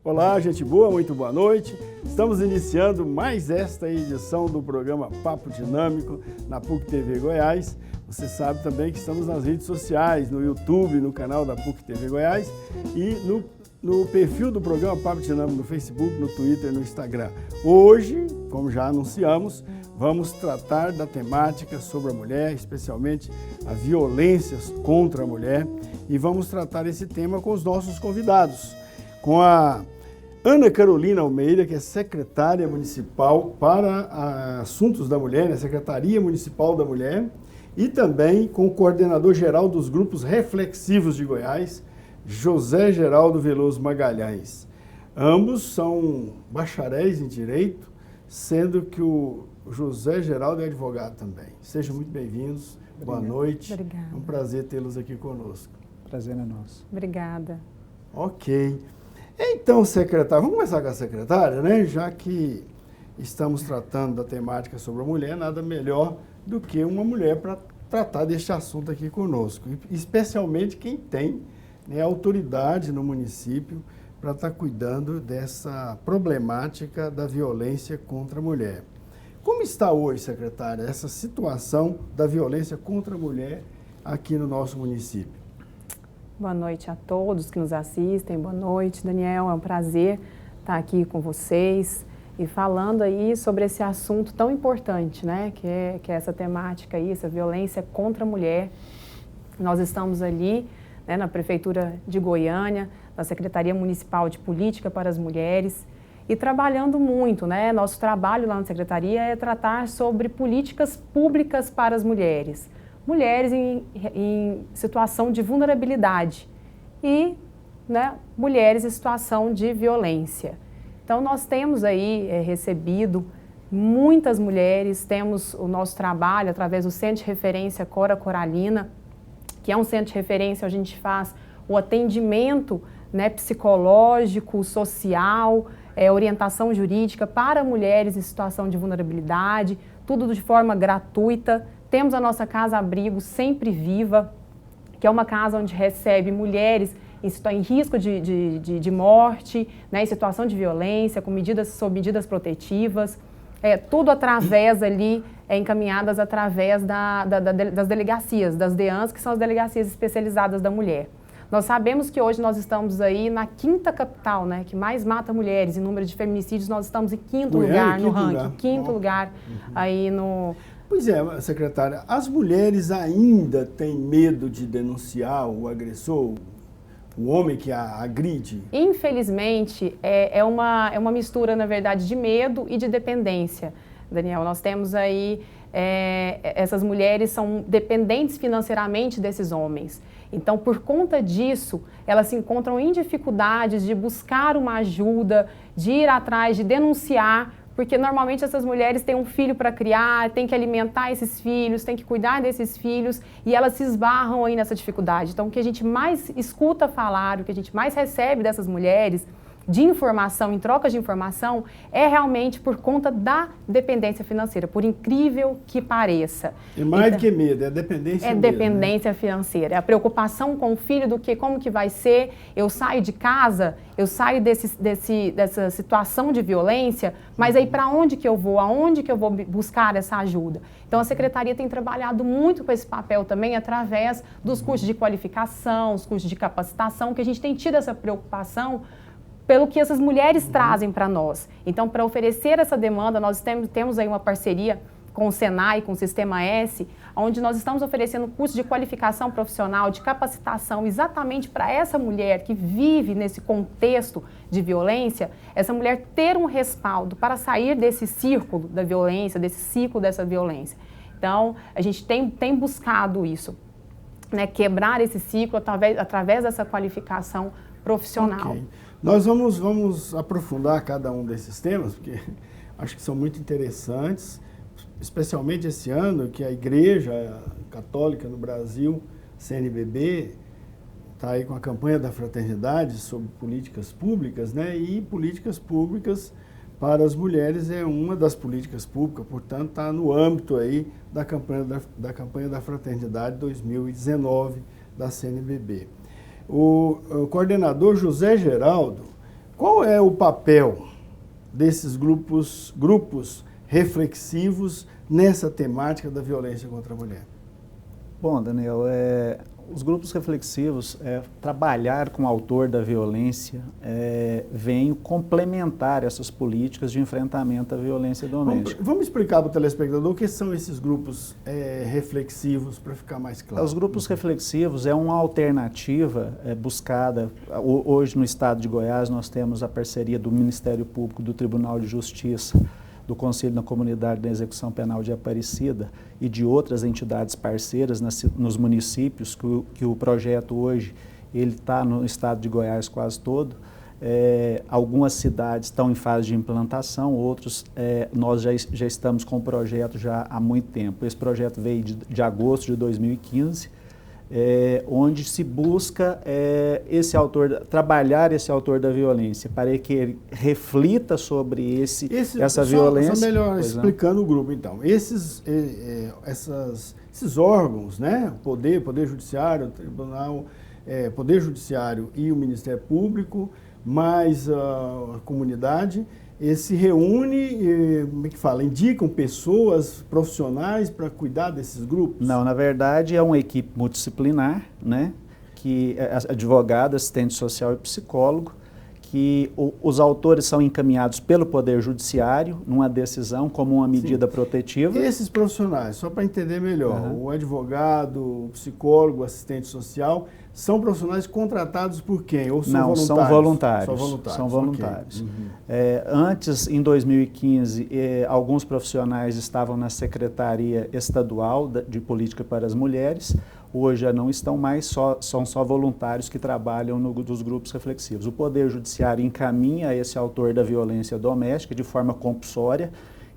Olá, gente boa, muito boa noite. Estamos iniciando mais esta edição do programa Papo Dinâmico na PUC TV Goiás. Você sabe também que estamos nas redes sociais, no YouTube, no canal da PUC TV Goiás e no perfil do programa Papo Dinâmico no Facebook, no Twitter e no Instagram. Hoje, como já anunciamos, vamos tratar da temática sobre a mulher, especialmente a violência contra a mulher, e vamos tratar esse tema com os nossos convidados, com a Ana Carolina Almeida, que é secretária municipal para assuntos da mulher, né? Secretaria Municipal da Mulher, e também com o coordenador geral dos grupos reflexivos de Goiás, José Geraldo Veloso Magalhães. Ambos são bacharéis em Direito, sendo que o José Geraldo é advogado também. Sejam muito bem-vindos, boa noite. Obrigada. É um prazer tê-los aqui conosco. Prazer é nosso. Obrigada. Ok. Então, secretária, vamos começar com a secretária, né? Já que estamos tratando da temática sobre a mulher, nada melhor do que uma mulher para tratar deste assunto aqui conosco. Especialmente quem tem, né, autoridade no município para estar cuidando dessa problemática da violência contra a mulher. Como está hoje, secretária, essa situação da violência contra a mulher aqui no nosso município? Boa noite a todos que nos assistem. Boa noite, Daniel. É um prazer estar aqui com vocês e falando aí sobre esse assunto tão importante, né? Que é essa temática aí, essa violência contra a mulher. Nós estamos ali, né, na Prefeitura de Goiânia, na Secretaria Municipal de Política para as Mulheres e trabalhando muito, né? Nosso trabalho lá na Secretaria é tratar sobre políticas públicas para as mulheres. Mulheres em situação de vulnerabilidade e, né, mulheres em situação de violência. Então, nós temos aí recebido muitas mulheres, temos o nosso trabalho através do Centro de Referência Cora Coralina, que é um centro de referência onde a gente faz o atendimento, né, psicológico, social, orientação jurídica para mulheres em situação de vulnerabilidade, tudo de forma gratuita. Temos a nossa Casa Abrigo Sempre Viva, que é uma casa onde recebe mulheres em risco de morte, né, em situação de violência, sob medidas protetivas, tudo através ali, encaminhadas através das delegacias, das DEANs, que são as delegacias especializadas da mulher. Nós sabemos que hoje nós estamos aí na 5ª capital, né, que mais mata mulheres. Em número de feminicídios, nós estamos em 5º lugar no ranking, 5º lugar aí no... Pois é, secretária, as mulheres ainda têm medo de denunciar o agressor, o homem que a agride? Infelizmente, é uma mistura, na verdade, de medo e de dependência, Daniel. Nós temos aí, essas mulheres são dependentes financeiramente desses homens. Então, por conta disso, elas se encontram em dificuldades de buscar uma ajuda, de ir atrás, de denunciar, porque normalmente essas mulheres têm um filho para criar, têm que alimentar esses filhos, têm que cuidar desses filhos e elas se esbarram aí nessa dificuldade. Então, o que a gente mais escuta falar, o que a gente mais recebe dessas mulheres de informação, em troca de informação, é realmente por conta da dependência financeira, por incrível que pareça. E mais do que medo, é dependência mesmo, dependência financeira, é a preocupação com o filho do que, como que vai ser, eu saio de casa, eu saio dessa situação de violência, mas aí para onde que eu vou, aonde que eu vou buscar essa ajuda? Então a Secretaria tem trabalhado muito com esse papel também através dos cursos de qualificação, os cursos de capacitação, que a gente tem tido essa preocupação pelo que essas mulheres trazem para nós. Então, para oferecer essa demanda, nós temos aí uma parceria com o Senai, com o Sistema S, onde nós estamos oferecendo curso de qualificação profissional, de capacitação, exatamente para essa mulher que vive nesse contexto de violência, essa mulher ter um respaldo para sair desse círculo da violência, desse ciclo dessa violência. Então, a gente tem buscado isso, né, quebrar esse ciclo através dessa qualificação profissional. Okay. Nós vamos aprofundar cada um desses temas, porque acho que são muito interessantes, especialmente esse ano que a Igreja Católica no Brasil, CNBB, está aí com a campanha da fraternidade sobre políticas públicas, né? E políticas públicas para as mulheres é uma das políticas públicas, portanto, está no âmbito aí da campanha da Fraternidade 2019 da CNBB. O coordenador José Geraldo, qual é o papel desses grupos reflexivos nessa temática da violência contra a mulher? Bom, Daniel, os grupos reflexivos, trabalhar com o autor da violência, vem complementar essas políticas de enfrentamento à violência doméstica. Vamos explicar para o telespectador o que são esses grupos reflexivos, para ficar mais claro. Os grupos reflexivos é uma alternativa buscada. Hoje, no estado de Goiás, nós temos a parceria do Ministério Público, do Tribunal de Justiça, do Conselho da Comunidade da Execução Penal de Aparecida e de outras entidades parceiras nos municípios, que o projeto hoje ele está no estado de Goiás quase todo. Algumas cidades estão em fase de implantação, outros nós já estamos com o projeto já há muito tempo. Esse projeto veio de agosto de 2015, onde se busca trabalhar esse autor da violência, para que ele reflita sobre essa violência. Só melhor explicando o grupo, então. Esses órgãos, né? Poder Judiciário, Tribunal, Poder Judiciário e o Ministério Público, mais a comunidade, se reúne, como é que fala, indicam pessoas profissionais para cuidar desses grupos? Não, na verdade é uma equipe multidisciplinar, né, que é advogado, assistente social e psicólogo, que os autores são encaminhados pelo Poder Judiciário numa decisão como uma medida protetiva. Esses profissionais, só para entender melhor, o advogado, o psicólogo, o assistente social, são profissionais contratados por quem? Ou são voluntários? São voluntários. São voluntários. Okay. Antes, em 2015, alguns profissionais estavam na Secretaria Estadual de Política para as Mulheres. Hoje já não estão mais, são só voluntários que trabalham dos grupos reflexivos. O Poder Judiciário encaminha esse autor da violência doméstica de forma compulsória.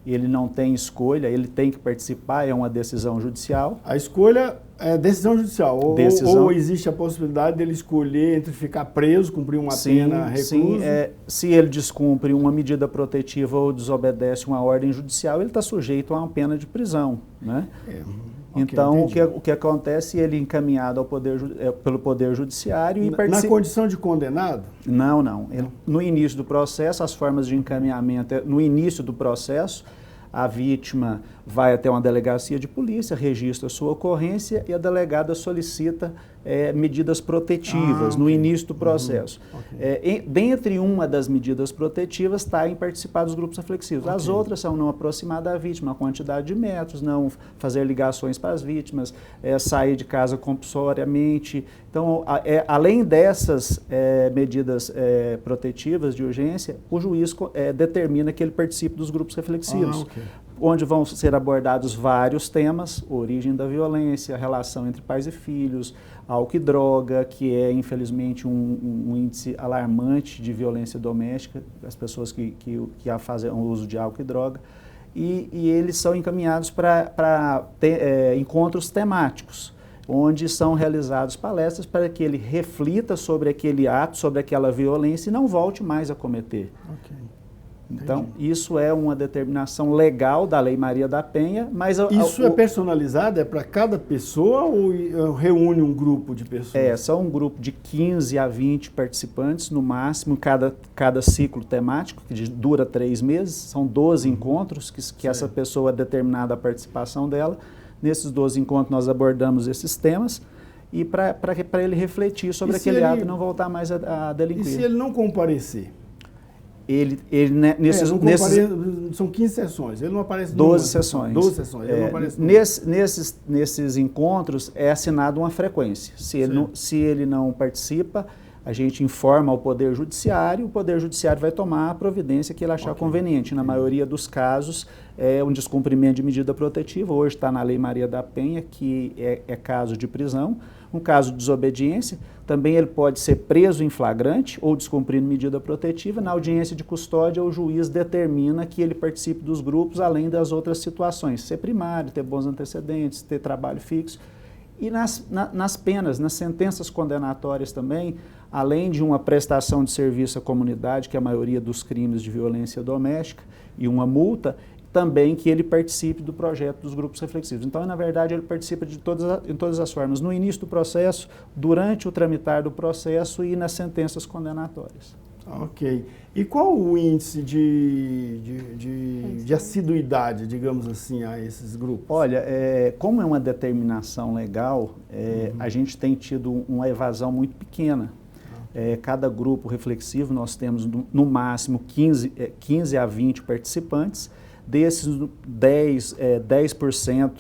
Ele não tem escolha, ele tem que participar, é uma decisão judicial. A escolha é decisão judicial, ou existe a possibilidade dele escolher entre ficar preso, cumprir uma pena, recluso? Sim, se ele descumpre uma medida protetiva ou desobedece uma ordem judicial, ele está sujeito a uma pena de prisão, né? Então, o que acontece, ele é encaminhado pelo Poder Judiciário e participa... Na condição de condenado? Não. No início do processo, as formas de encaminhamento, no início do processo, a vítima vai até uma delegacia de polícia, registra sua ocorrência e a delegada solicita medidas protetivas no início do processo. Dentre uma das medidas protetivas está em participar dos grupos reflexivos. As outras são não aproximar da vítima, a quantidade de metros, não fazer ligações para as vítimas, sair de casa compulsoriamente. Então, além dessas medidas protetivas de urgência, o juiz determina que ele participe dos grupos reflexivos, onde vão ser abordados vários temas: origem da violência, relação entre pais e filhos, álcool e droga, que é, infelizmente, um índice alarmante de violência doméstica, as pessoas que fazem o uso de álcool e droga, e eles são encaminhados para encontros temáticos, onde são realizadas palestras para que ele reflita sobre aquele ato, sobre aquela violência e não volte mais a cometer. Então, isso é uma determinação legal da Lei Maria da Penha, mas... Isso é personalizado? É para cada pessoa ou reúne um grupo de pessoas? São um grupo de 15 a 20 participantes, no máximo, cada ciclo temático, que dura 3 meses. São 12 encontros que essa pessoa é determinada a participação dela. Nesses 12 encontros, nós abordamos esses temas e para ele refletir sobre aquele ato e não voltar mais a delinquir. E se ele não comparecer? São 15 sessões, ele não aparece 12 sessões. 12 sessões, ele não aparece nesses encontros é assinada uma frequência. Se ele não participa, a gente informa ao Poder Judiciário, o Poder Judiciário vai tomar a providência que ele achar conveniente. Na maioria dos casos, é um descumprimento de medida protetiva. Hoje está na Lei Maria da Penha, que é caso de prisão. Um caso de desobediência, também ele pode ser preso em flagrante ou descumprindo medida protetiva. Na audiência de custódia, o juiz determina que ele participe dos grupos, além das outras situações. Ser primário, ter bons antecedentes, ter trabalho fixo. E nas penas, nas sentenças condenatórias também, além de uma prestação de serviço à comunidade, que é a maioria dos crimes de violência doméstica, e uma multa, também que ele participe do projeto dos grupos reflexivos. Então, na verdade, ele participa de todas as formas, no início do processo, durante o tramitar do processo e nas sentenças condenatórias. Ok. E qual o índice de assiduidade, digamos assim, a esses grupos? Olha, como é uma determinação legal, a gente tem tido uma evasão muito pequena. Cada grupo reflexivo, nós temos no máximo 15 a 20 participantes. Desses, 10%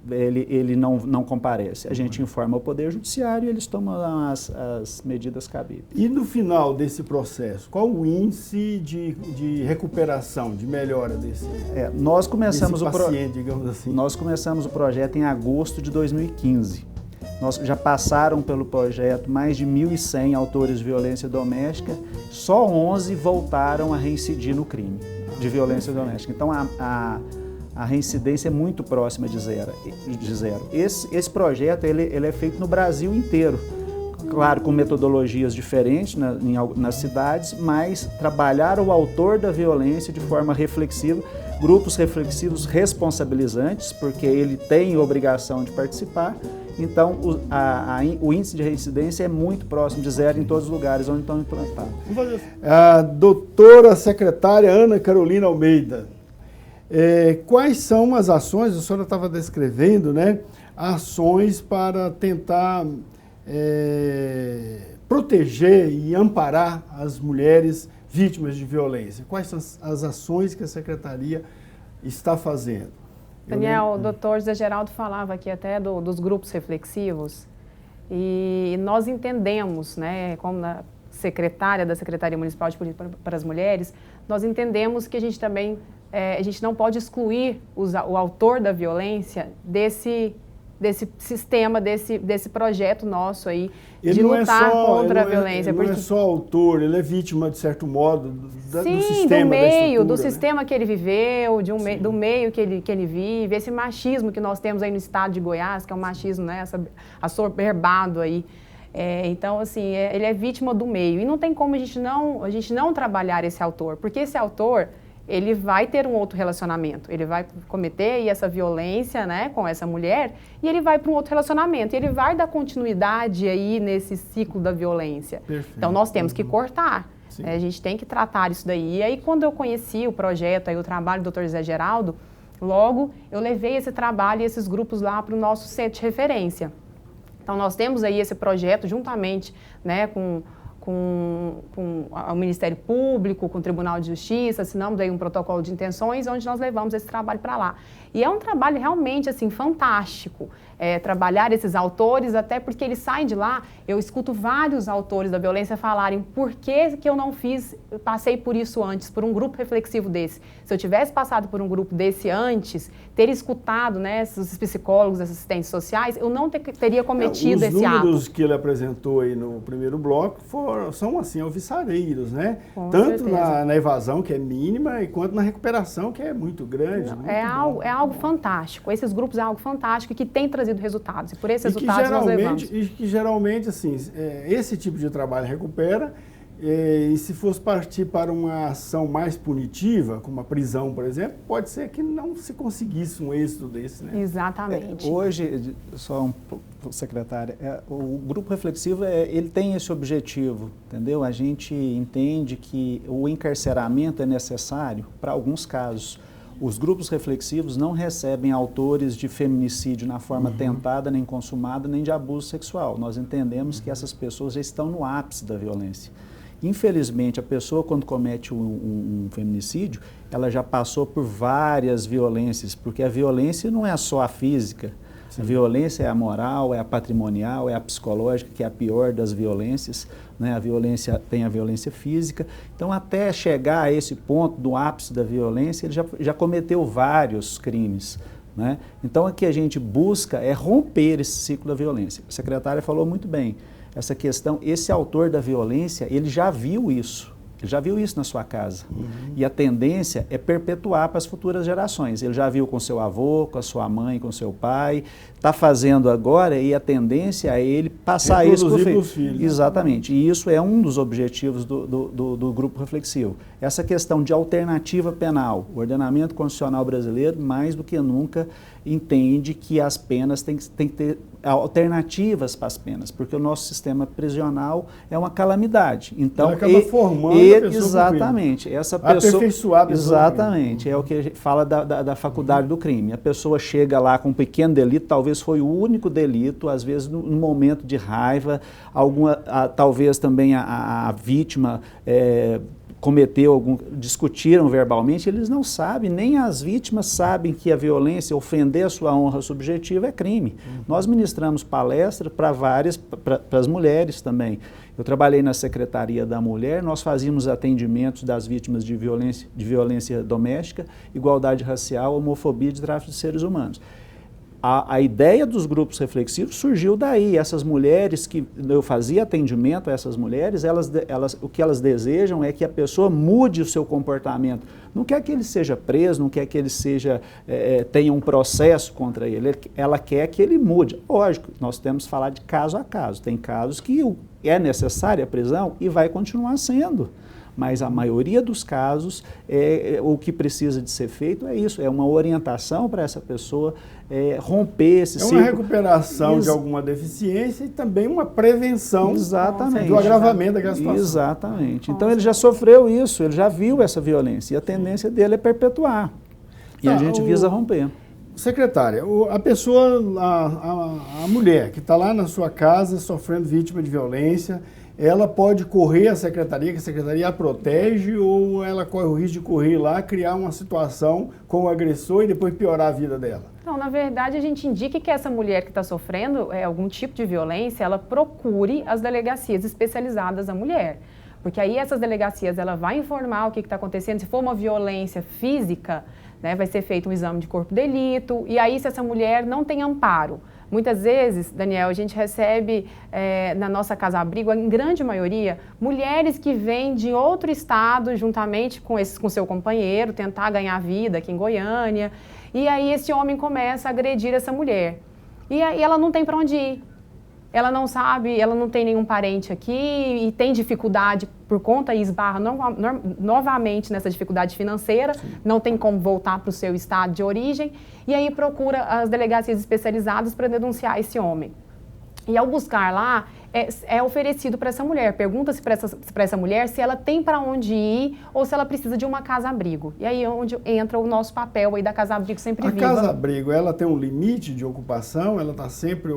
ele não comparece. A gente informa o Poder Judiciário e eles tomam as medidas cabíveis. E no final desse processo, qual o índice de recuperação, de melhora desse paciente, digamos assim? Nós começamos o projeto em agosto de 2015. Já passaram pelo projeto mais de 1.100 autores de violência doméstica, só 11 voltaram a reincidir no crime de violência doméstica. Então, a reincidência é muito próxima de zero. Esse projeto ele é feito no Brasil inteiro, claro, com metodologias diferentes nas cidades, mas trabalhar o autor da violência de forma reflexiva, grupos reflexivos responsabilizantes, porque ele tem obrigação de participar. Então, o índice de reincidência é muito próximo de zero em todos os lugares onde estão implantados. A doutora secretária Ana Carolina Almeida, quais são as ações, a senhora estava descrevendo, né, ações para tentar proteger e amparar as mulheres vítimas de violência? Quais são as ações que a secretaria está fazendo? Daniel, o doutor José Geraldo falava aqui até dos grupos reflexivos e nós entendemos, né, como secretária da Secretaria Municipal de Política para as Mulheres, nós entendemos que a gente também, a gente não pode excluir o autor da violência desse sistema, desse projeto nosso aí, de lutar contra a violência. Ele não é só autor, ele é vítima, de certo modo, do Sim, sistema, do sistema que ele viveu, do meio que ele vive, esse machismo que nós temos aí no estado de Goiás, que é um machismo, né, assoberbado aí. Então, assim, ele é vítima do meio. E não tem como a gente não trabalhar esse autor, porque esse autor, ele vai ter um outro relacionamento, ele vai cometer aí essa violência, né, com essa mulher, e ele vai para um outro relacionamento, e ele vai dar continuidade aí nesse ciclo da violência. Perfeito. Então, nós temos que cortar, a gente tem que tratar isso daí. E aí, quando eu conheci o projeto, aí, o trabalho do Dr. José Geraldo, logo eu levei esse trabalho e esses grupos lá para o nosso centro de referência. Então, nós temos aí esse projeto juntamente, né, com o Ministério Público, com o Tribunal de Justiça, assinamos aí um protocolo de intenções, onde nós levamos esse trabalho para lá. E é um trabalho realmente, assim, fantástico, trabalhar esses autores, até porque eles saem de lá, eu escuto vários autores da violência falarem por que eu não passei por isso antes, por um grupo reflexivo desse. Se eu tivesse passado por um grupo desse antes, ter escutado, né, esses psicólogos, assistentes sociais, eu não teria cometido esse ato. Os números que ele apresentou aí no primeiro bloco são, assim, alvissareiros, né? Com Tanto certeza. na evasão, que é mínima, quanto na recuperação, que é muito grande. É algo fantástico. Esses grupos é algo fantástico que tem trazido resultados. E por esses resultados nós levamos. E que geralmente, assim, esse tipo de trabalho recupera, e se fosse partir para uma ação mais punitiva, como a prisão, por exemplo, pode ser que não se conseguisse um êxito desse, né? Exatamente. Hoje, só um pouco, secretária, o grupo reflexivo, ele tem esse objetivo, entendeu? A gente entende que o encarceramento é necessário para alguns casos. Os grupos reflexivos não recebem autores de feminicídio na forma tentada, nem consumada, nem de abuso sexual. Nós entendemos que essas pessoas já estão no ápice da violência. Infelizmente, a pessoa, quando comete um feminicídio, ela já passou por várias violências, porque a violência não é só a física. Sim. A violência é a moral, é a patrimonial, é a psicológica, que é a pior das violências, né? Tem a violência física. Então, até chegar a esse ponto do ápice da violência, ele já cometeu vários crimes, né? Então, o que a gente busca é romper esse ciclo da violência. A secretária falou muito bem. Essa questão, esse autor da violência, ele já viu isso. Ele já viu isso na sua casa. E a tendência é perpetuar para as futuras gerações. Ele já viu com seu avô, com a sua mãe, com seu pai, está fazendo agora e a tendência é ele passar isso para os filhos. Exatamente. E isso é um dos objetivos do grupo reflexivo. Essa questão de alternativa penal. O ordenamento constitucional brasileiro, mais do que nunca, entende que as penas têm que ter alternativas para as penas, porque o nosso sistema prisional é uma calamidade. Então, ele acaba formando a pessoa. Exatamente. Essa pessoa, aperfeiçoar a pessoa. Exatamente. É o que a gente fala da faculdade do crime. A pessoa chega lá com um pequeno delito, talvez foi o único delito, às vezes no momento de raiva, talvez também a vítima discutiram verbalmente, eles não sabem, nem as vítimas sabem que a violência, ofender a sua honra subjetiva é crime. Nós ministramos palestra para as mulheres também. Eu trabalhei na Secretaria da Mulher, nós fazíamos atendimentos das vítimas de violência doméstica, igualdade racial, homofobia e de tráfico de seres humanos. A ideia dos grupos reflexivos surgiu daí. Essas mulheres que eu fazia atendimento a essas mulheres, o que elas desejam é que a pessoa mude o seu comportamento. Não quer que ele seja preso, não quer que ele tenha um processo contra ele. Ela quer que ele mude. Lógico, nós temos que falar de caso a caso. Tem casos que é necessária a prisão e vai continuar sendo. Mas a maioria dos casos, o que precisa de ser feito é isso, é uma orientação para essa pessoa romper esse ciclo. É uma recuperação de alguma deficiência e também uma prevenção do agravamento daquela situação. Exatamente. Então ele já sofreu isso, ele já viu essa violência e a tendência dele é perpetuar. E a gente visa romper. Secretária, a pessoa, a mulher que está lá na sua casa sofrendo vítima de violência, ela pode correr à secretaria, que a secretaria a protege, ou ela corre o risco de correr lá, criar uma situação com o agressor e depois piorar a vida dela? Não, na verdade, a gente indica que essa mulher que está sofrendo algum tipo de violência, ela procure as delegacias especializadas da mulher. Porque aí essas delegacias, ela vai informar o que está acontecendo. Se for uma violência física, né, vai ser feito um exame de corpo de delito, e aí se essa mulher não tem amparo. Muitas vezes, Daniel, a gente recebe na nossa casa-abrigo, em grande maioria, mulheres que vêm de outro estado juntamente com seu companheiro, tentar ganhar vida aqui em Goiânia, e aí esse homem começa a agredir essa mulher. E aí ela não tem para onde ir. Ela não sabe, ela não tem nenhum parente aqui e tem dificuldade por conta e esbarra novamente nessa dificuldade financeira, não tem como voltar para o seu estado de origem, e aí procura as delegacias especializadas para denunciar esse homem. E ao buscar lá, é oferecido para essa mulher, pergunta-se para essa mulher se ela tem para onde ir ou se ela precisa de uma casa-abrigo. E aí é onde entra o nosso papel aí da Casa-Abrigo Sempre Viva. A casa-abrigo, ela tem um limite de ocupação? Ela está sempre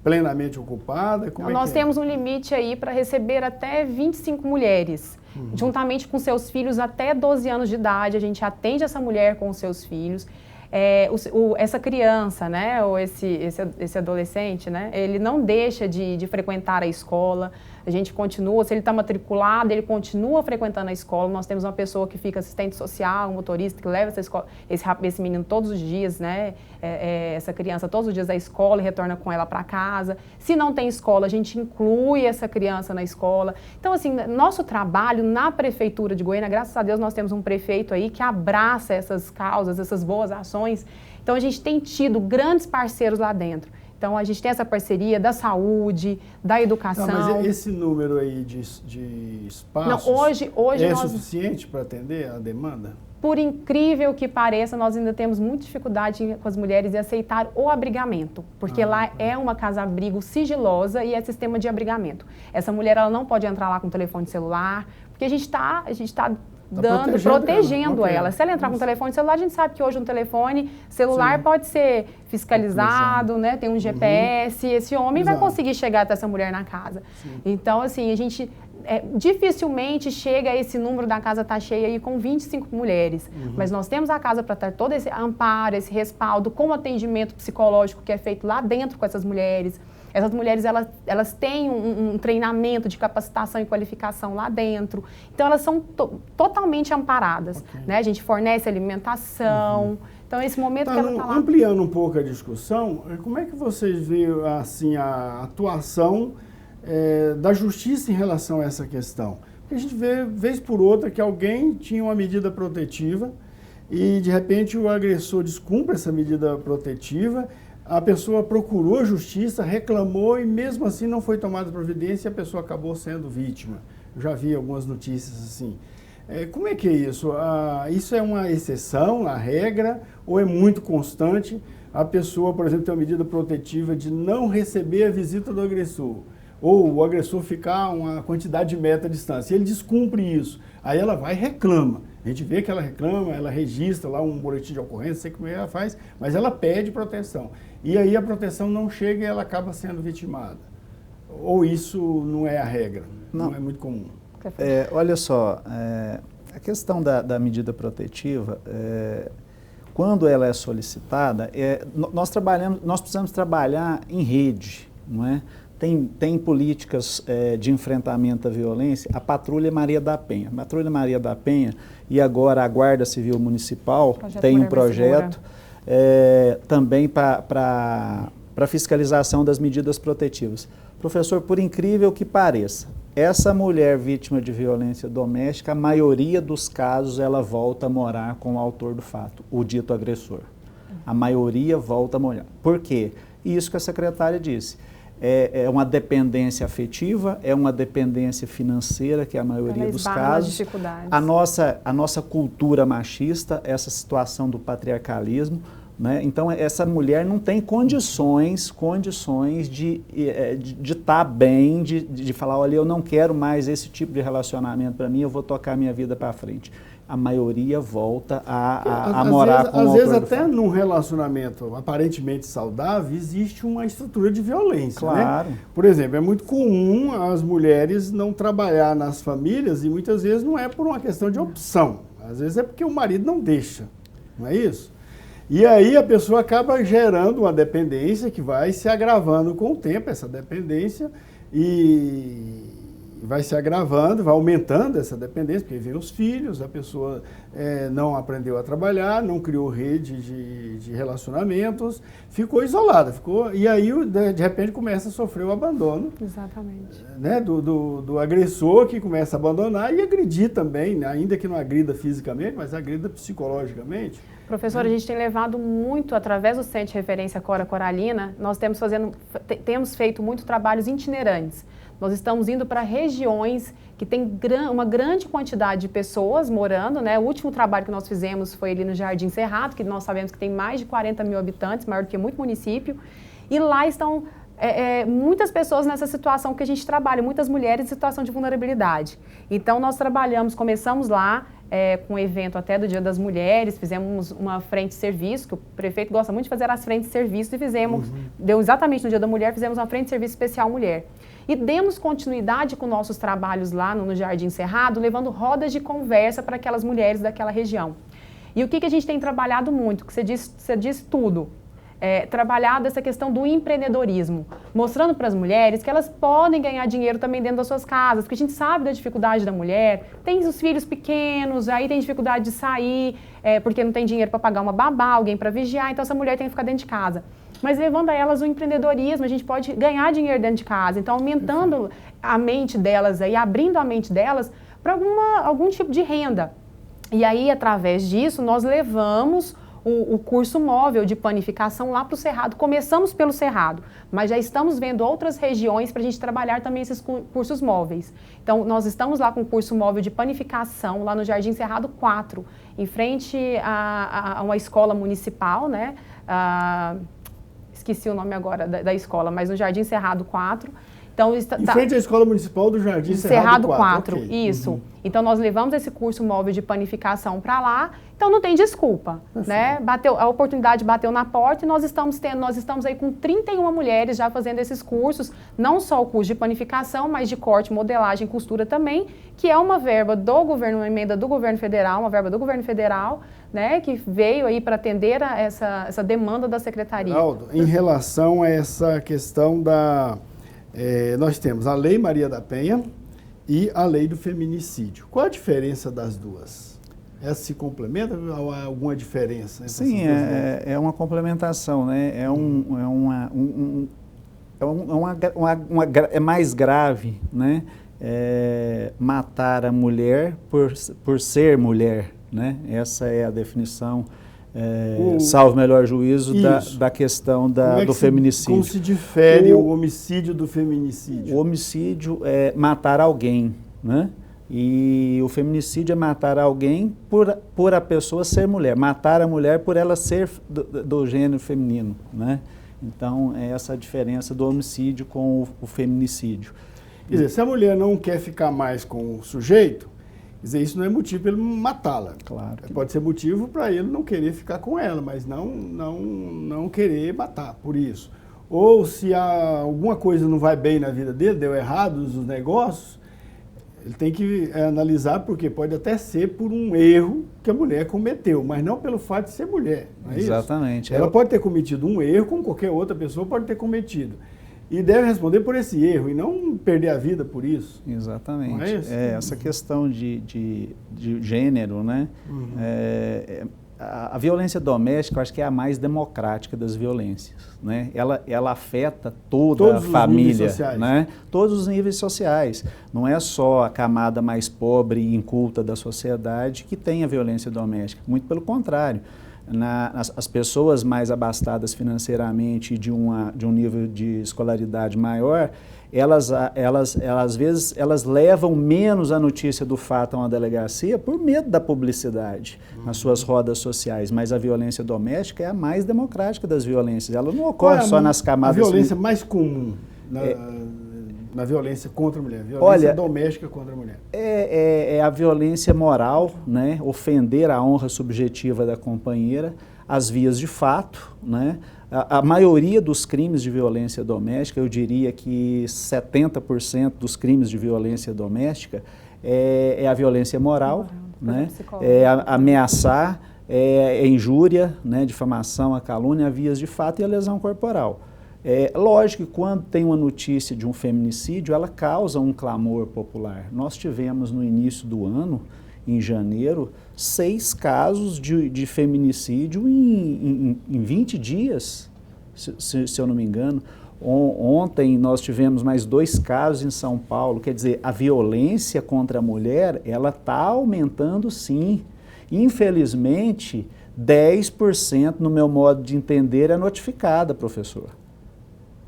plenamente ocupada? Nós temos um limite aí para receber até 25 mulheres. Juntamente com seus filhos até 12 anos de idade, a gente atende essa mulher com os seus filhos. Essa criança, né, ou esse adolescente, né, ele não deixa de frequentar a escola. A gente continua, se ele está matriculado, ele continua frequentando a escola. Nós temos uma pessoa que fica assistente social, um motorista que leva esse menino todos os dias, né, essa criança todos os dias à escola e retorna com ela para casa. Se não tem escola, a gente inclui essa criança na escola. Então, assim, nosso trabalho na Prefeitura de Goiânia, graças a Deus, nós temos um prefeito aí que abraça essas causas, essas boas ações. Então, a gente tem tido grandes parceiros lá dentro. Então, a gente tem essa parceria da saúde, da educação. Não, mas esse número aí de espaços não, hoje suficiente para atender a demanda? Por incrível que pareça, nós ainda temos muita dificuldade com as mulheres em aceitar o abrigamento, porque lá é uma casa-abrigo sigilosa e é sistema de abrigamento. Essa mulher ela não pode entrar lá com o telefone celular, porque a gente está protegendo ela. Se ela entrar com o telefone celular, a gente sabe que hoje um telefone celular pode ser fiscalizado, né? Tem um GPS, esse homem vai conseguir chegar até essa mulher na casa. Então, assim, a gente dificilmente chega esse número da casa tá cheia aí com 25 mulheres. Mas nós temos a casa para ter todo esse amparo, esse respaldo, com atendimento psicológico que é feito lá dentro com essas mulheres. Essas mulheres, elas têm um treinamento de capacitação e qualificação lá dentro. Então, elas são totalmente amparadas. Né? A gente fornece alimentação. Então, esse momento que ela está lá... Ampliando um pouco a discussão, como é que vocês veem assim, a atuação da justiça em relação a essa questão? A gente vê, vez por outra, que alguém tinha uma medida protetiva e, de repente, o agressor descumpre essa medida protetiva, a pessoa procurou a justiça, reclamou e, mesmo assim, não foi tomada providência e a pessoa acabou sendo vítima. Eu já vi algumas notícias assim. Como é que é isso? Isso é uma exceção à regra ou é muito constante? A pessoa, por exemplo, tem uma medida protetiva de não receber a visita do agressor, ou o agressor ficar uma quantidade de metros à distância, ele descumpre isso, aí ela vai e reclama. A gente vê que ela reclama, ela registra lá um boletim de ocorrência, não sei como ela faz, mas ela pede proteção. E aí a proteção não chega e ela acaba sendo vitimada. Ou isso não é a regra? Não é muito comum. Olha só, a questão da medida protetiva, quando ela é solicitada, nós precisamos trabalhar em rede, não é? Tem políticas de enfrentamento à violência, a Patrulha Maria da Penha. A Patrulha Maria da Penha e agora a Guarda Civil Municipal tem um projeto também para fiscalização das medidas protetivas. Professor, por incrível que pareça, essa mulher vítima de violência doméstica, a maioria dos casos ela volta a morar com o autor do fato, o dito agressor. A maioria volta a morar. Por quê? Isso que a secretária disse. É uma dependência afetiva, é uma dependência financeira, que é a maioria dos casos. A nossa cultura machista, essa situação do patriarcalismo, né? Então, essa mulher não tem condições de estar bem, de falar, olha, eu não quero mais esse tipo de relacionamento para mim, eu vou tocar minha vida para frente. A maioria volta a morar com o autor do fato. Às vezes, até num relacionamento aparentemente saudável, existe uma estrutura de violência. Claro. Né? Por exemplo, é muito comum as mulheres não trabalhar nas famílias e muitas vezes não é por uma questão de opção. Às vezes é porque o marido não deixa, não é isso? E aí a pessoa acaba gerando uma dependência que vai se agravando com o tempo, essa dependência, e vai se agravando, vai aumentando essa dependência, porque vem os filhos, a pessoa não aprendeu a trabalhar, não criou rede de relacionamentos, ficou isolada, e aí de repente começa a sofrer o abandono. Exatamente. Né, do agressor que começa a abandonar e agredir também, né, ainda que não agrida fisicamente, mas agrida psicologicamente. Professor, a gente tem levado muito, através do Centro de Referência Cora Coralina, nós temos feito muito trabalhos itinerantes. Nós estamos indo para regiões que tem uma grande quantidade de pessoas morando, né? O último trabalho que nós fizemos foi ali no Jardim Cerrado, que nós sabemos que tem mais de 40 mil habitantes, maior do que muito município, e lá estão muitas pessoas nessa situação que a gente trabalha, muitas mulheres em situação de vulnerabilidade. Então, nós começamos lá com um evento até do Dia das Mulheres, fizemos uma frente de serviço, que o prefeito gosta muito de fazer as frentes de serviço, e deu exatamente no Dia da Mulher, fizemos uma frente de serviço especial mulher. E demos continuidade com nossos trabalhos lá no Jardim Cerrado, levando rodas de conversa para aquelas mulheres daquela região. E o que a gente tem trabalhado muito, que você diz tudo, trabalhado essa questão do empreendedorismo, mostrando para as mulheres que elas podem ganhar dinheiro também dentro das suas casas, porque a gente sabe da dificuldade da mulher, tem os filhos pequenos, aí tem dificuldade de sair, porque não tem dinheiro para pagar uma babá, alguém para vigiar, então essa mulher tem que ficar dentro de casa. Mas levando a elas o empreendedorismo, a gente pode ganhar dinheiro dentro de casa, então aumentando a mente delas, aí, abrindo a mente delas para algum tipo de renda. E aí, através disso, nós levamos o curso móvel de panificação lá para o Cerrado. Começamos pelo Cerrado, mas já estamos vendo outras regiões para a gente trabalhar também esses cursos móveis. Então, nós estamos lá com o curso móvel de panificação lá no Jardim Cerrado 4, em frente a uma escola municipal, né? Esqueci o nome agora da escola, mas no Jardim Cerrado 4. Então, em frente à Escola Municipal do Jardim Cerrado 4. Okay. Isso. Então, nós levamos esse curso móvel de panificação para lá, então não tem desculpa, né? A oportunidade bateu na porta e nós estamos aí com 31 mulheres já fazendo esses cursos, não só o curso de panificação, mas de corte, modelagem, costura também, que é uma verba do governo, uma emenda do governo federal, uma verba do governo federal, né, que veio aí para atender a essa demanda da secretaria. Aldo, em relação a essa questão nós temos a Lei Maria da Penha e a Lei do Feminicídio. Qual a diferença das duas? Essa se complementa ou há alguma diferença? Sim, é uma complementação, né? É mais grave, né? matar a mulher por ser mulher, né? Essa é a definição, salvo melhor juízo, da questão do feminicídio. Como se difere o homicídio do feminicídio? O homicídio é matar alguém, né? E o feminicídio é matar alguém por a pessoa ser mulher, matar a mulher por ela ser do gênero feminino, né? Então, é essa a diferença do homicídio com o feminicídio. Quer dizer, se a mulher não quer ficar mais com o sujeito, quer dizer, isso não é motivo para ele matá-la. Claro. Pode ser motivo para ele não querer ficar com ela, mas não querer matar por isso. Ou se alguma coisa não vai bem na vida dele, deu errado os negócios, ele tem que analisar, porque pode até ser por um erro que a mulher cometeu, mas não pelo fato de ser mulher. Não é Exatamente. Isso? Ela pode ter cometido um erro, como qualquer outra pessoa pode ter cometido. E deve responder por esse erro e não perder a vida por isso. Exatamente. Não é isso? Essa questão de gênero, né? Uhum. A violência doméstica, eu acho que é a mais democrática das violências, né? Ela afeta toda a família, né? Todos os níveis sociais. Não é só a camada mais pobre e inculta da sociedade que tem a violência doméstica. Muito pelo contrário. As pessoas mais abastadas financeiramente e de um nível de escolaridade maior, elas às vezes levam menos a notícia do fato a uma delegacia por medo da publicidade nas suas rodas sociais, mas a violência doméstica é a mais democrática das violências. Ela não ocorre só nas camadas... A violência mais comum na violência contra a mulher, violência doméstica contra a mulher? É a violência moral, né? Ofender a honra subjetiva da companheira, as vias de fato, né? A maioria dos crimes de violência doméstica, eu diria que 70% dos crimes de violência doméstica é a violência moral, né? É ameaçar, é injúria, né? Difamação, a calúnia, a vias de fato e a lesão corporal. Lógico que quando tem uma notícia de um feminicídio, ela causa um clamor popular. Nós tivemos no início do ano, em janeiro, 6 casos de feminicídio em 20 dias, se eu não me engano. Ontem nós tivemos mais 2 casos em São Paulo. Quer dizer, a violência contra a mulher, ela está aumentando sim. Infelizmente, 10%, no meu modo de entender, é notificada, professor.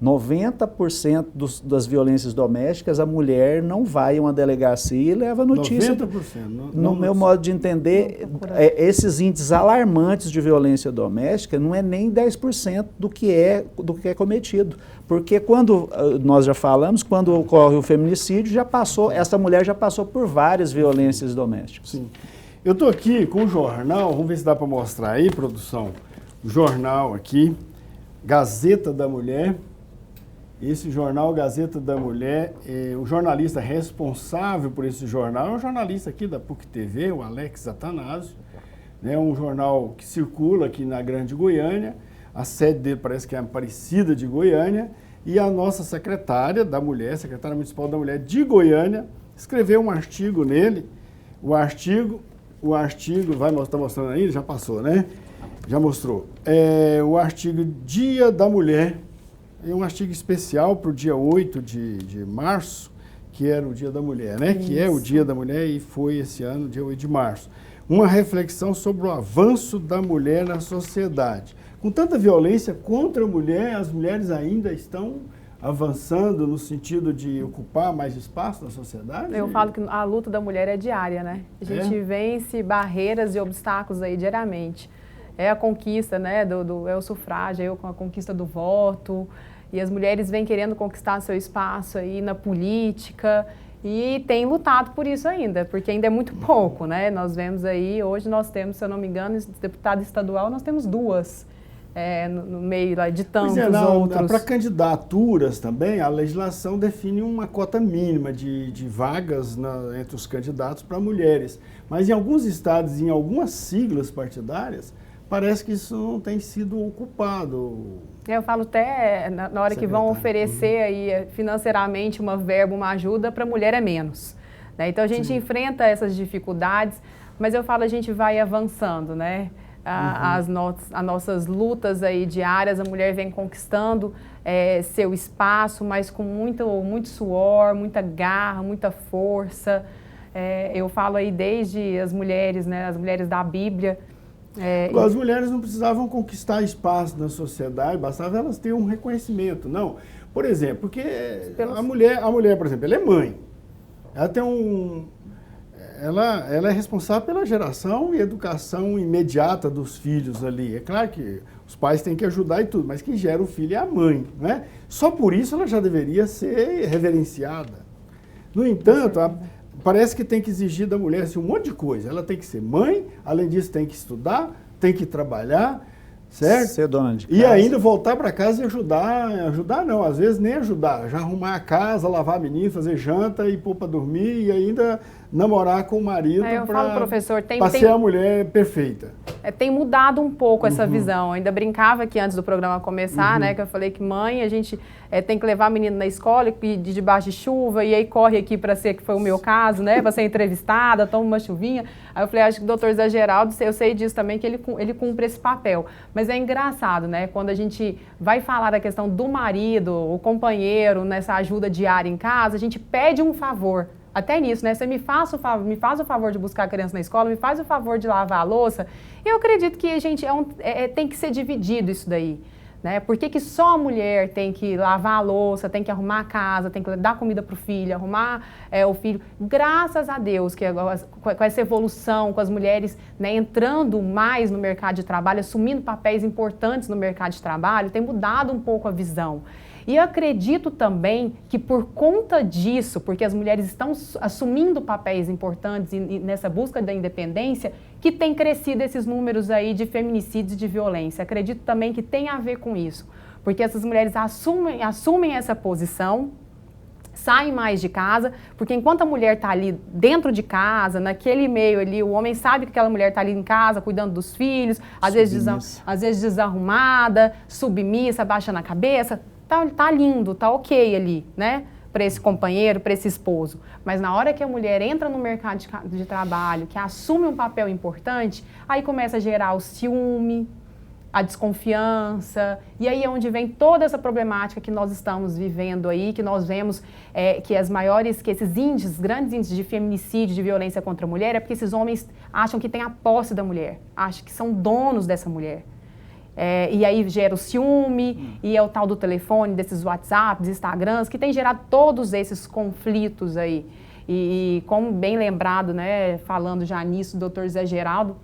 90% das violências domésticas, a mulher não vai a uma delegacia e leva notícia. 90%? No meu modo de entender, esses índices alarmantes de violência doméstica não é nem 10% do que é cometido. Porque quando, nós já falamos, quando ocorre o feminicídio, essa mulher já passou por várias violências domésticas. Sim. Eu estou aqui com o jornal, vamos ver se dá para mostrar aí, produção. O jornal aqui, Gazeta da Mulher. Esse jornal, Gazeta da Mulher, o jornalista responsável por esse jornal é um jornalista aqui da PUC TV, o Alex Atanásio, né, um jornal que circula aqui na Grande Goiânia, a sede dele parece que é a Aparecida de Goiânia, e a nossa secretária da Mulher, secretária municipal da Mulher de Goiânia, escreveu um artigo nele. O artigo vai estar mostrando aí, já passou, né? Já mostrou. O artigo Dia da Mulher. É um artigo especial para o dia 8 de março, que era o Dia da Mulher, né? Isso. Que é o Dia da Mulher e foi esse ano, dia 8 de março. Uma reflexão sobre o avanço da mulher na sociedade. Com tanta violência contra a mulher, as mulheres ainda estão avançando no sentido de ocupar mais espaço na sociedade? Eu falo que a luta da mulher é diária, né? A gente vence barreiras e obstáculos aí diariamente. É a conquista, né, é o sufrágio, a conquista do voto, e as mulheres vêm querendo conquistar seu espaço aí na política e têm lutado por isso ainda, porque ainda é muito pouco, né? Nós vemos aí, hoje nós temos, se eu não me engano, deputada estadual, nós temos 2 no meio lá, de tantos outros. Para candidaturas também, a legislação define uma cota mínima de vagas entre os candidatos para mulheres, mas em alguns estados, em algumas siglas partidárias, parece que isso não tem sido ocupado. Eu falo até na hora que vão oferecer aí financeiramente uma verba, uma ajuda, para a mulher é menos. Né? Então a gente enfrenta essas dificuldades, mas eu falo, a gente vai avançando, né? as nossas lutas aí diárias, a mulher vem conquistando seu espaço, mas com muito suor, muita garra, muita força. Eu falo aí desde as mulheres, né, as mulheres da Bíblia. As mulheres não precisavam conquistar espaço na sociedade, bastava elas terem um reconhecimento, não. Por exemplo, porque a mulher, por exemplo, ela é mãe. Ela tem ela é responsável pela geração e educação imediata dos filhos ali. É claro que os pais têm que ajudar e tudo, mas quem gera o filho é a mãe, né? Só por isso ela já deveria ser reverenciada. No entanto, parece que tem que exigir da mulher assim, um monte de coisa. Ela tem que ser mãe, além disso tem que estudar, tem que trabalhar, certo? Ser dona de casa. E ainda voltar para casa e ajudar não, às vezes nem ajudar, já arrumar a casa, lavar a menina, fazer janta e pôr para dormir e ainda namorar com o marido para ser a mulher perfeita. Tem mudado um pouco essa visão. Eu ainda brincava aqui antes do programa começar, né, que eu falei que mãe, a gente tem que levar a menina na escola e debaixo de chuva, e aí corre aqui para ser, que foi o meu caso, né, para ser entrevistada, toma uma chuvinha. Aí eu falei, acho que o doutor Zé Geraldo, eu sei disso também, que ele cumpre esse papel. Mas é engraçado, né, quando a gente vai falar da questão do marido, o companheiro, nessa ajuda diária em casa, a gente pede um favor. Até nisso, né? Você me faz o favor de buscar a criança na escola, me faz o favor de lavar a louça. Eu acredito que, gente, tem que ser dividido isso daí. Né? Por que só a mulher tem que lavar a louça, tem que arrumar a casa, tem que dar comida para o filho, arrumar o filho? Graças a Deus que com essa evolução, com as mulheres, né, entrando mais no mercado de trabalho, assumindo papéis importantes no mercado de trabalho, tem mudado um pouco a visão. E eu acredito também que por conta disso, porque as mulheres estão assumindo papéis importantes e nessa busca da independência, que tem crescido esses números aí de feminicídios e de violência. Acredito também que tem a ver com isso, porque essas mulheres assumem essa posição, saem mais de casa, porque enquanto a mulher está ali dentro de casa, naquele meio ali, o homem sabe que aquela mulher está ali em casa, cuidando dos filhos, às vezes desarrumada, submissa, abaixando a cabeça. Tá lindo, tá ok ali, né? Para esse companheiro, para esse esposo. Mas na hora que a mulher entra no mercado de trabalho, que assume um papel importante, aí começa a gerar o ciúme, a desconfiança, e aí é onde vem toda essa problemática que nós estamos vivendo aí, que nós vemos que esses grandes índices de feminicídio, de violência contra a mulher, é porque esses homens acham que têm a posse da mulher, acham que são donos dessa mulher. E aí gera o ciúme, e é o tal do telefone, desses WhatsApps, Instagrams, que tem gerado todos esses conflitos aí. E como bem lembrado, né, falando já nisso, do Dr. Zé Geraldo,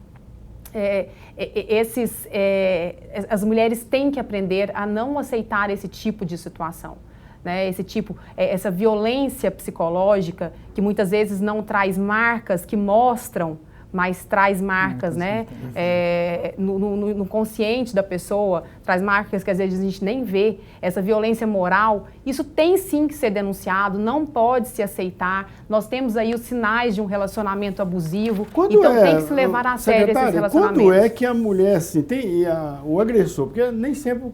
as mulheres têm que aprender a não aceitar esse tipo de situação. Né, essa violência psicológica, que muitas vezes não traz marcas que mostram, mas traz marcas, né, no consciente da pessoa, traz marcas que às vezes a gente nem vê, essa violência moral, isso tem sim que ser denunciado, não pode se aceitar. Nós temos aí os sinais de um relacionamento abusivo, então tem que se levar a sério esses relacionamentos. Quando é que a mulher, assim, tem o agressor, porque nem sempre,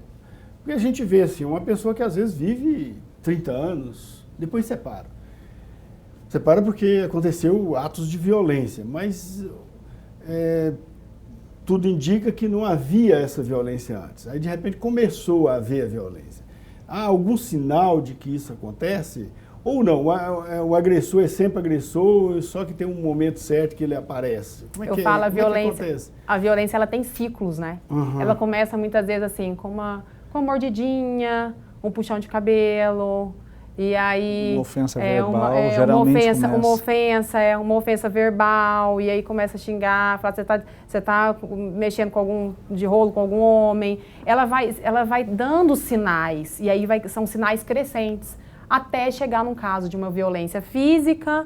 porque a gente vê, assim, uma pessoa que às vezes vive 30 anos, depois separa. Separa porque aconteceu atos de violência, mas tudo indica que não havia essa violência antes. Aí, de repente, começou a haver a violência. Há algum sinal de que isso acontece? Ou não? O agressor é sempre agressor, só que tem um momento certo que ele aparece. Como é que acontece? A violência ela tem ciclos, né? Uhum. Ela começa muitas vezes assim, com uma mordidinha, um puxão de cabelo. E aí uma ofensa verbal, geralmente uma ofensa verbal, e aí começa a xingar, fala, você tá mexendo com algum homem. Ela vai dando sinais, e aí são sinais crescentes, até chegar num caso de uma violência física,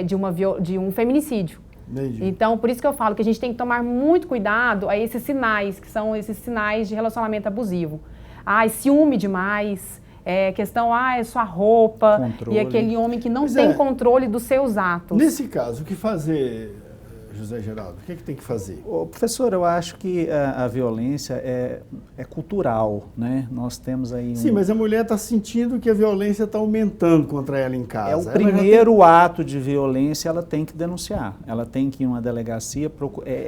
de um feminicídio. Entendi. Então, por isso que eu falo que a gente tem que tomar muito cuidado a esses sinais, que são esses sinais de relacionamento abusivo. Ciúme demais. Questão, é sua roupa, controle. E aquele homem que não tem controle dos seus atos. Nesse caso, o que fazer? José Geraldo? O que tem que fazer? Professor, eu acho que a violência é cultural, né? Nós temos aí... Sim, mas a mulher está sentindo que a violência está aumentando contra ela em casa. É o primeiro ato de violência, ela tem que denunciar. Ela tem que ir em uma delegacia...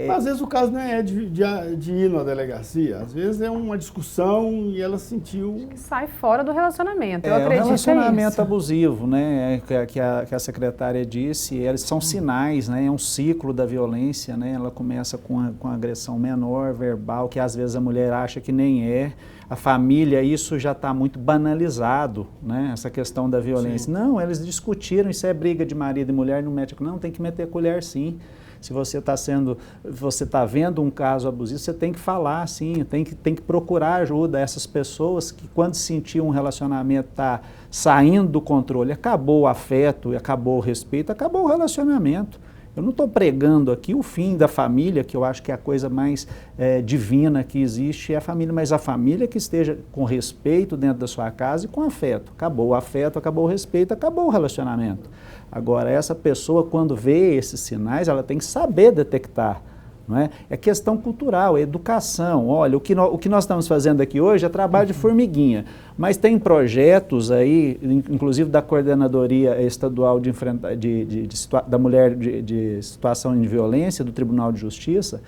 Mas, às vezes o caso não é de ir numa delegacia. Às vezes é uma discussão e ela sentiu... Sai fora do relacionamento, eu acredito nisso. É um relacionamento isso. abusivo, né? Que a secretária disse, eles são sinais, né? É um ciclo da violência, né? Ela começa com a agressão menor, verbal, que às vezes a mulher acha que nem é. A família, isso já está muito banalizado, né? Essa questão da violência. Sim. Não, eles discutiram, isso é briga de marido e mulher, não mete... Não, tem que meter a colher sim. Se você está vendo um caso abusivo, você tem que falar, sim, tem que procurar ajuda. Essas pessoas que, quando sentir um relacionamento está saindo do controle, acabou o afeto, acabou o respeito, acabou o relacionamento. Eu não estou pregando aqui o fim da família, que eu acho que é a coisa mais divina que existe, é a família, mas a família que esteja com respeito dentro da sua casa e com afeto. Acabou o afeto, acabou o respeito, acabou o relacionamento. Agora, essa pessoa, quando vê esses sinais, ela tem que saber detectar. Não é? É questão cultural, é educação. Olha, o que nós estamos fazendo aqui hoje é trabalho de formiguinha, mas tem projetos aí, inclusive da Coordenadoria Estadual da Mulher de Situação de Violência, do Tribunal de Justiça,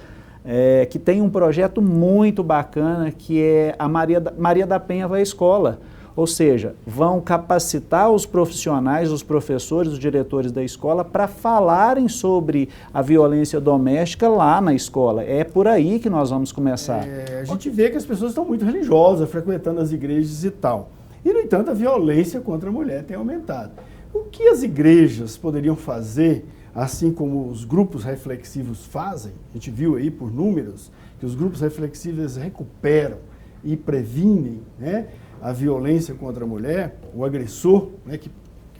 que tem um projeto muito bacana, que é a Maria da Penha vai à escola. Ou seja, vão capacitar os profissionais, os professores, os diretores da escola para falarem sobre a violência doméstica lá na escola. É por aí que nós vamos começar. A gente vê que as pessoas estão muito religiosas, frequentando as igrejas e tal. E, no entanto, a violência contra a mulher tem aumentado. O que as igrejas poderiam fazer, assim como os grupos reflexivos fazem? A gente viu aí por números que os grupos reflexivos recuperam e previnem, né, a violência contra a mulher, o agressor, né, que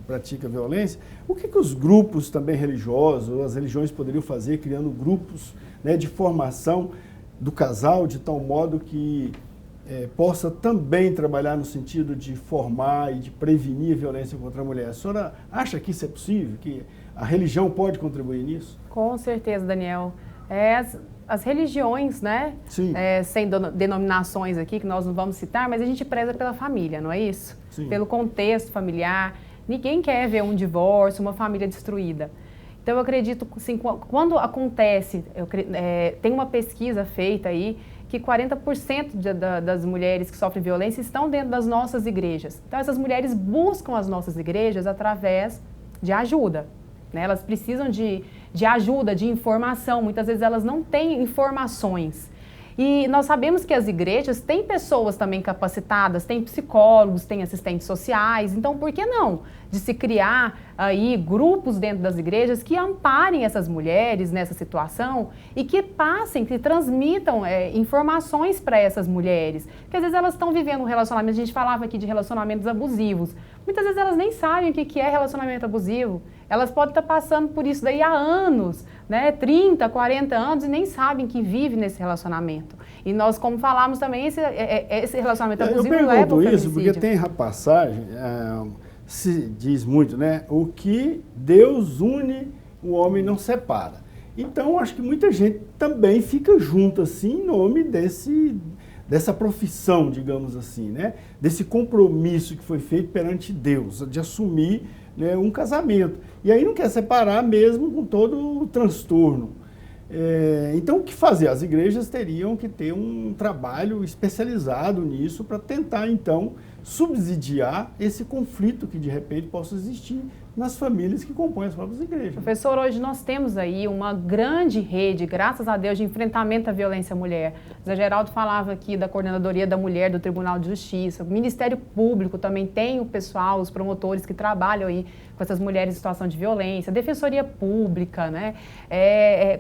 pratica violência. O que os grupos também religiosos, as religiões poderiam fazer, criando grupos, né, de formação do casal, de tal modo que possa também trabalhar no sentido de formar e de prevenir a violência contra a mulher? A senhora acha que isso é possível? Que a religião pode contribuir nisso? Com certeza, Daniel. As religiões, né, sem denominações aqui, que nós não vamos citar, mas a gente preza pela família, não é isso? Sim. Pelo contexto familiar. Ninguém quer ver um divórcio, uma família destruída. Então, eu acredito, assim, quando acontece, tem uma pesquisa feita aí, que 40% das mulheres que sofrem violência estão dentro das nossas igrejas. Então, essas mulheres buscam as nossas igrejas através de ajuda, né? Elas precisam de ajuda, de informação. Muitas vezes elas não têm informações. E nós sabemos que as igrejas têm pessoas também capacitadas, têm psicólogos, têm assistentes sociais. Então, por que não de se criar aí grupos dentro das igrejas que amparem essas mulheres nessa situação e que passem, que transmitam informações para essas mulheres? Porque às vezes elas estão vivendo um relacionamento, a gente falava aqui de relacionamentos abusivos. Muitas vezes elas nem sabem o que é relacionamento abusivo. Elas podem estar passando por isso daí há anos, né? 30, 40 anos e nem sabem que vive nesse relacionamento. E nós, como falamos também, esse relacionamento abusivo leva ao feminicídio. Eu pergunto isso porque tem a passagem, se diz muito, né? O que Deus une, o homem não separa. Então, acho que muita gente também fica junto, assim, em nome dessa profissão, digamos assim, né? Desse compromisso que foi feito perante Deus, de assumir, né, um casamento. E aí não quer separar mesmo com todo o transtorno. Então, o que fazer? As igrejas teriam que ter um trabalho especializado nisso para tentar, então, subsidiar esse conflito que, de repente, possa existir nas famílias que compõem as próprias igrejas. Professor, hoje nós temos aí uma grande rede, graças a Deus, de enfrentamento à violência à mulher. O Zé Geraldo falava aqui da Coordenadoria da Mulher do Tribunal de Justiça. O Ministério Público também tem o pessoal, os promotores que trabalham aí com essas mulheres em situação de violência, Defensoria Pública, né?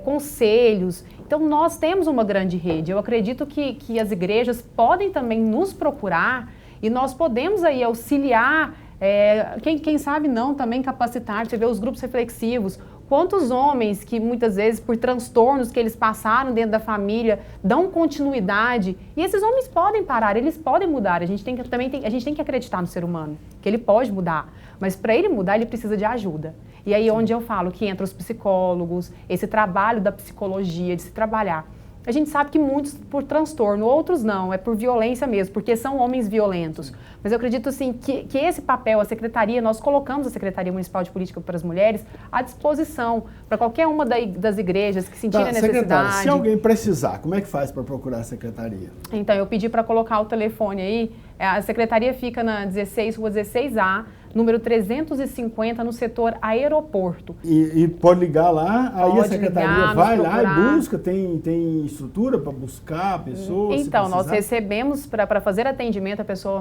Conselhos. Então, nós temos uma grande rede. Eu acredito que as igrejas podem também nos procurar e nós podemos aí auxiliar, quem sabe não, também capacitar. Você vê os grupos reflexivos, Quantos homens que muitas vezes, por transtornos que eles passaram dentro da família, dão continuidade, e esses homens podem parar, eles podem mudar. A gente tem que acreditar no ser humano, que ele pode mudar, mas para ele mudar, ele precisa de ajuda. E aí onde eu falo que entra os psicólogos, esse trabalho da psicologia, de se trabalhar. A gente sabe que muitos por transtorno, outros não, é por violência mesmo, porque são homens violentos. Mas eu acredito assim que esse papel, a Secretaria, nós colocamos a Secretaria Municipal de Política para as Mulheres à disposição para qualquer uma das igrejas que sentirem a necessidade. Se alguém precisar, como é que faz para procurar a Secretaria? Então, eu pedi para colocar o telefone aí, a Secretaria fica na 16, Rua 16A, número 350, no setor aeroporto. E pode ligar lá, aí a Secretaria ligar, vai lá e busca, tem estrutura para buscar a pessoa? Então, nós recebemos para fazer atendimento, a pessoa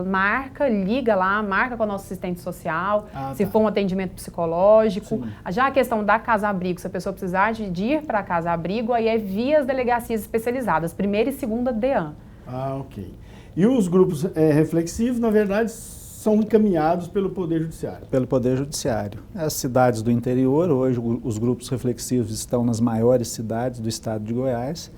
marca, liga lá, marca com o nosso assistente social, se for um atendimento psicológico. Sim. Já a questão da casa-abrigo, se a pessoa precisar de ir para a casa-abrigo, aí é via as delegacias especializadas, primeira e segunda DEAN. Ok. E os grupos reflexivos, na verdade, são encaminhados pelo Poder Judiciário? Pelo Poder Judiciário. As cidades do interior, hoje os grupos reflexivos estão nas maiores cidades do estado de Goiás,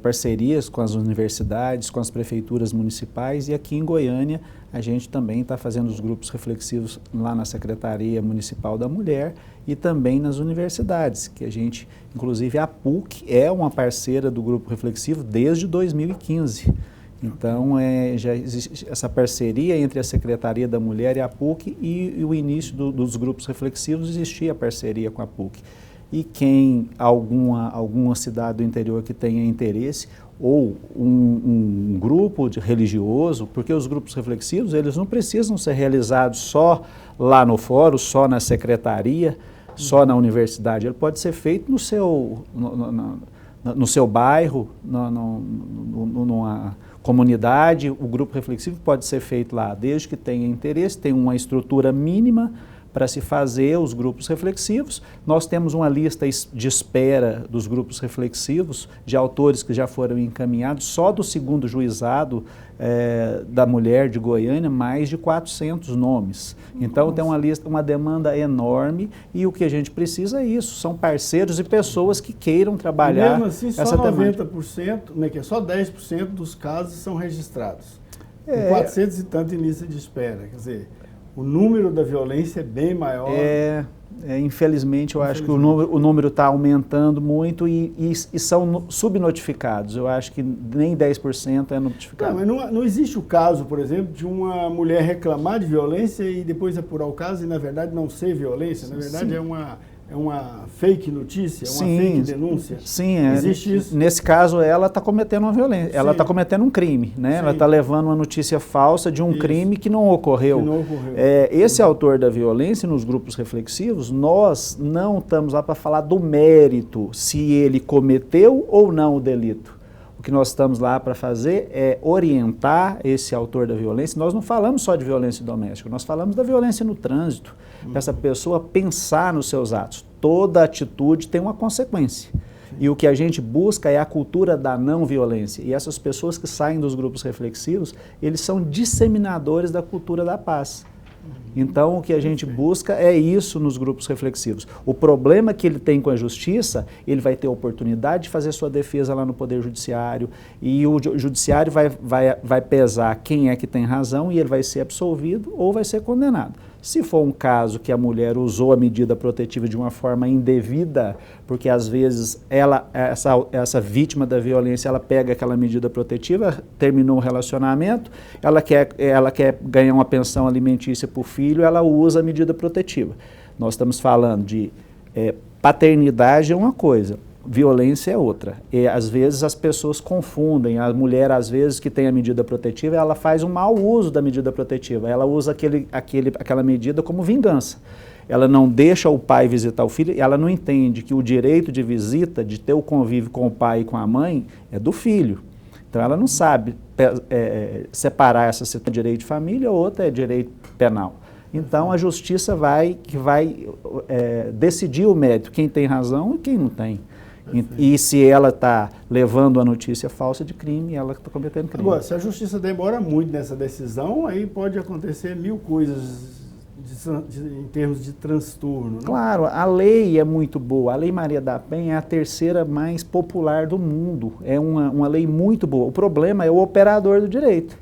parcerias com as universidades, com as prefeituras municipais, e aqui em Goiânia a gente também está fazendo os grupos reflexivos lá na Secretaria Municipal da Mulher e também nas universidades, que a gente, inclusive a PUC é uma parceira do grupo reflexivo desde 2015. Então, já existe essa parceria entre a Secretaria da Mulher e a PUC, e o início dos grupos reflexivos existia a parceria com a PUC. E quem, alguma cidade do interior que tenha interesse, ou um grupo religioso, porque os grupos reflexivos, eles não precisam ser realizados só lá no fórum, só na secretaria, só na universidade. Ele pode ser feito no seu bairro, numa comunidade. O grupo reflexivo pode ser feito lá, desde que tenha interesse, tem uma estrutura mínima para se fazer os grupos reflexivos. Nós temos uma lista de espera dos grupos reflexivos, de autores que já foram encaminhados, só do 2º juizado da mulher de Goiânia, mais de 400 nomes. Então, tem uma demanda enorme, e o que a gente precisa é isso, são parceiros e pessoas que queiram trabalhar. Mesmo assim, só 90%, né, que é só 10% dos casos são registrados. Com 400 e tanto em lista de espera, quer dizer, o número da violência é bem maior. Infelizmente, eu acho que o número está aumentando muito e são subnotificados. Eu acho que nem 10% é notificado. Não, mas não existe o caso, por exemplo, de uma mulher reclamar de violência e depois apurar o caso e, na verdade, não ser violência. Na verdade, é uma fake notícia, é uma fake denúncia. Sim, existe isso. Nesse caso, ela está cometendo uma violência, ela está cometendo um crime, né? Ela está levando uma notícia falsa de um crime que não ocorreu. Esse autor da violência, nos grupos reflexivos, nós não estamos lá para falar do mérito, se ele cometeu ou não o delito. O que nós estamos lá para fazer é orientar esse autor da violência. Nós não falamos só de violência doméstica, nós falamos da violência no trânsito, para essa pessoa pensar nos seus atos. Toda atitude tem uma consequência. E o que a gente busca é a cultura da não violência. E essas pessoas que saem dos grupos reflexivos, eles são disseminadores da cultura da paz. Então, o que a gente busca é isso nos grupos reflexivos. O problema que ele tem com a justiça, ele vai ter a oportunidade de fazer sua defesa lá no Poder Judiciário, e o Judiciário vai pesar quem é que tem razão, e ele vai ser absolvido ou vai ser condenado. Se for um caso que a mulher usou a medida protetiva de uma forma indevida, porque às vezes essa vítima da violência, ela pega aquela medida protetiva, terminou o relacionamento, ela quer ganhar uma pensão alimentícia para o filho, ela usa a medida protetiva. Nós estamos falando de paternidade é uma coisa, violência é outra. E às vezes as pessoas confundem. A mulher, às vezes, que tem a medida protetiva, ela faz um mau uso da medida protetiva. Ela usa aquela medida como vingança. Ela não deixa o pai visitar o filho, e ela não entende que o direito de visita, de ter o convívio com o pai e com a mãe, é do filho. Então ela não sabe separar essa situação de direito de família, ou outra é direito penal. Então a justiça vai decidir o mérito, quem tem razão e quem não tem. E se ela está levando a notícia falsa de crime, ela está cometendo crime. Agora, se a justiça demora muito nessa decisão, aí pode acontecer 1000 coisas em termos de transtorno. Né? Claro, a lei é muito boa. A Lei Maria da Penha é a terceira mais popular do mundo. É uma lei muito boa. O problema é o operador do direito.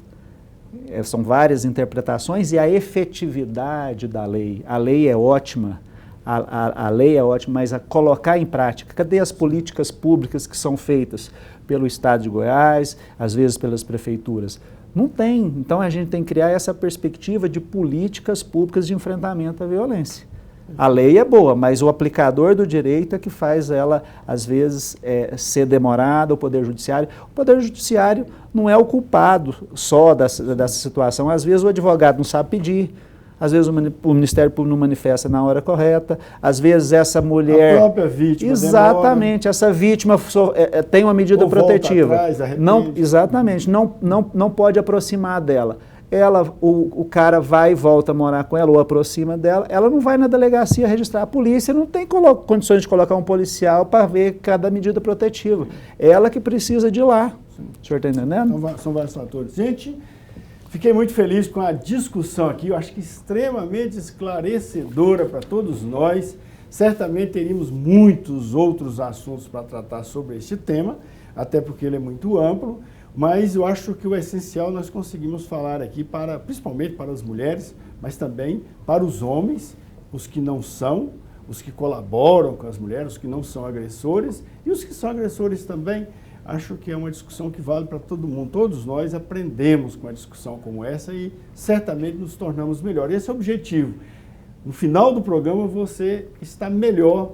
São várias interpretações e a efetividade da lei. A lei é ótima, a lei é ótima, mas a colocar em prática. Cadê as políticas públicas que são feitas pelo Estado de Goiás, às vezes pelas prefeituras? Não tem. Então a gente tem que criar essa perspectiva de políticas públicas de enfrentamento à violência. A lei é boa, mas o aplicador do direito é que faz ela, às vezes, ser demorada, o Poder Judiciário. O Poder Judiciário não é o culpado só dessa situação. Às vezes o advogado não sabe pedir, às vezes o Ministério Público não manifesta na hora correta, às vezes essa mulher... A própria vítima exatamente, demora. Essa vítima tem uma medida protetiva. Volta atrás, não, exatamente, não pode aproximar dela. O cara vai e volta a morar com ela ou aproxima dela, ela não vai na delegacia registrar. A polícia não tem condições de colocar um policial para ver cada medida protetiva. Ela que precisa de ir lá. O senhor está entendendo? Então, são vários fatores. Gente, fiquei muito feliz com a discussão aqui, eu acho que extremamente esclarecedora para todos nós. Certamente teríamos muitos outros assuntos para tratar sobre este tema, até porque ele é muito amplo. Mas eu acho que o essencial nós conseguimos falar aqui, principalmente para as mulheres, mas também para os homens, os que não são, os que colaboram com as mulheres, os que não são agressores e os que são agressores também. Acho que é uma discussão que vale para todo mundo. Todos nós aprendemos com uma discussão como essa e certamente nos tornamos melhores. Esse é o objetivo. No final do programa você está melhor,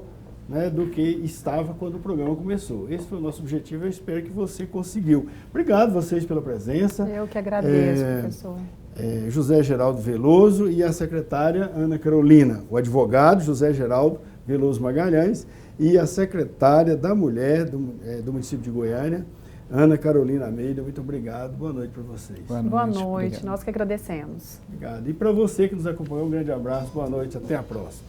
né, do que estava quando o programa começou. Esse foi o nosso objetivo, eu espero que você conseguiu. Obrigado vocês pela presença. Eu que agradeço, professor. José Geraldo Veloso e a secretária Ana Carolina, o advogado José Geraldo Veloso Magalhães e a secretária da Mulher do município de Goiânia, Ana Carolina Almeida. Muito obrigado, boa noite para vocês. Boa noite, nós que agradecemos. Obrigado. E para você que nos acompanhou, um grande abraço, boa noite, até a próxima.